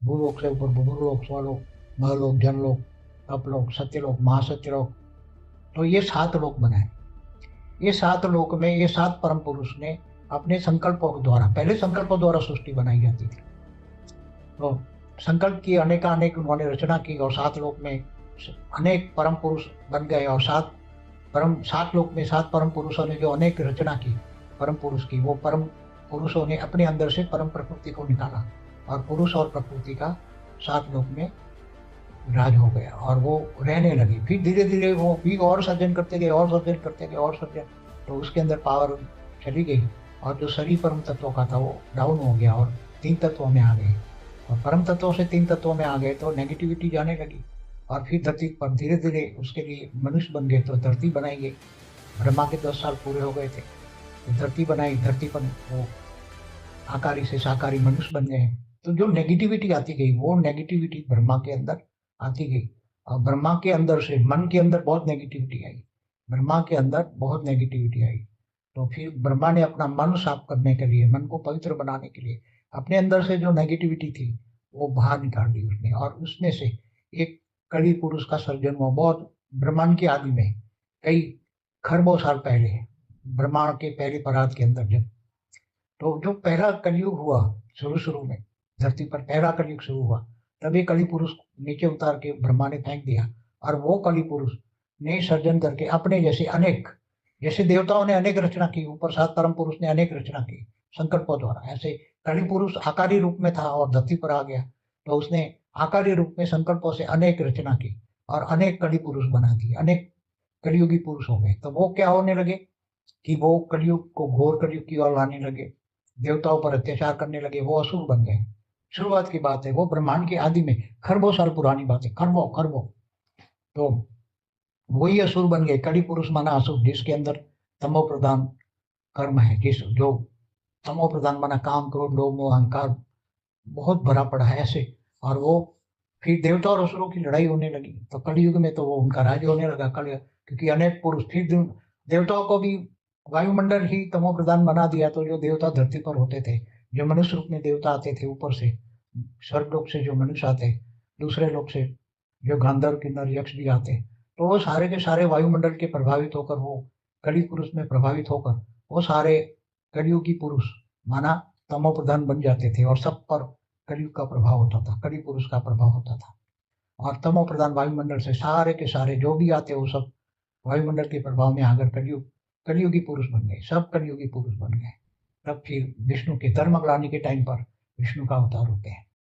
भूलोक से ऊपर भूलोक, स्वलोक, महलोक, जनलोक, तपलोक, सत्यलोक, महासत्यलोक। तो ये 7 लोक बनाए। ये 7 लोक में ये 7 परम पुरुष ने अपने संकल्पों के द्वारा, पहले संकल्पों द्वारा सृष्टि बनाई जाती थी। तो संकल्प की अनेकानेक उन्होंने रचना की और 7 लोक में अनेक परम पुरुष बन गए। और 7 लोक में 7 परम पुरुषों ने जो अनेक रचना की परम पुरुष की, वो परम पुरुषों ने अपने अंदर से परम प्रकृति को निकाला और पुरुष और प्रकृति का 7 लोक में राज हो गया और वो रहने लगी। फिर धीरे धीरे वो भी और सर्जन करते गए, और सर्जन करते गए, और सर्जन। तो उसके अंदर पावर चली गई और जो शरीर परम तत्वों का था वो डाउन हो गया और 3 तत्वों में आ गए। और परम तत्वों से 3 तत्वों में आ गए तो नेगेटिविटी जाने लगी। और फिर धरती पर धीरे धीरे उसके लिए मनुष्य बन गए, तो धरती बनाई गई। ब्रह्मा के 10 साल पूरे हो गए थे तो धरती बनाई। धरती पर वो आकारी से साकारी मनुष्य बन गए। तो जो नेगेटिविटी आती गई वो नेगेटिविटी ब्रह्मा के अंदर आती गई। और ब्रह्मा के अंदर से मन के अंदर बहुत नेगेटिविटी आई। ब्रह्मा के अंदर बहुत नेगेटिविटी आई। तो फिर ब्रह्मा ने अपना मन साफ करने के लिए, मन को पवित्र बनाने के लिए, अपने अंदर से जो नेगेटिविटी थी वो बाहर निकाल दी उसने। और उसमें से एक कली पुरुष का सर्जन हुआ, बहुत ब्रह्मांड की आदि में, कई खरबों साल पहले, ब्रह्मांड के पहले परात के अंदर जब, तो जो पहला कलयुग हुआ, शुरू शुरू में धरती पर पहला कलयुग शुरू हुआ, तभी कली पुरुष नीचे उतार के ब्रह्मा ने फेंक दिया। और वो कली पुरुष ने सर्जन करके अपने जैसे अनेक, जैसे देवताओं ने अनेक रचना की, ऊपर 7 परम पुरुष ने अनेक रचना की संकल्पों द्वारा, ऐसे कली पुरुष आकारी रूप में था और धरती पर आ गया। तो उसने आकारी रूप में संकल्पों से अनेक रचना की और अनेक कली पुरुष बना दिए, अनेक कलियुगी पुरुष हो गए। तो वो क्या होने लगे कि वो कलयुग को, घोर कलयुग की ओर लाने लगे, देवताओं पर अत्याचार करने लगे, वो असुर बन गए। शुरुआत की बात है, वो ब्रह्मांड की आदि में खरबों साल पुरानी बात है, खरबों खरबों। तो वही असुर बन गए। कली पुरुष माना असुर, जिसके अंदर तमो प्रधान कर्म है, जिस जो तमो प्रधान माना काम, क्रोध, लोभ, मोह, अहंकार बहुत भरा पड़ा है ऐसे। और वो फिर देवता और असुरों की लड़ाई होने लगी। तो कलयुग में तो वो उनका राज्य होने लगा कल, क्योंकि अनेक पुरुष फिर देवताओं को भी वायुमंडल ही तमो प्रधान बना दिया। तो जो देवता धरती पर होते थे, जो मनुष्य रूप में देवता आते थे ऊपर से, स्वर्ग लोक से जो मनुष्य आते, दूसरे लोक से जो गंधर्व किन्नर यक्ष भी आते, तो वो सारे के सारे वायुमंडल के प्रभावित होकर, वो कली पुरुष में प्रभावित होकर, वो सारे कलियुगी पुरुष माना तमो प्रधान बन जाते थे और सब पर कलयुग का प्रभाव होता था, कली पुरुष का प्रभाव होता था। और तमो प्रधान वायुमंडल से सारे के सारे जो भी आते वो सब वायुमंडल के प्रभाव में आकर कलियुगी पुरुष बन गए, सब कलियुगी पुरुष बन गए। तब फिर विष्णु के धर्म ग्लानि के टाइम पर विष्णु का अवतार होते हैं।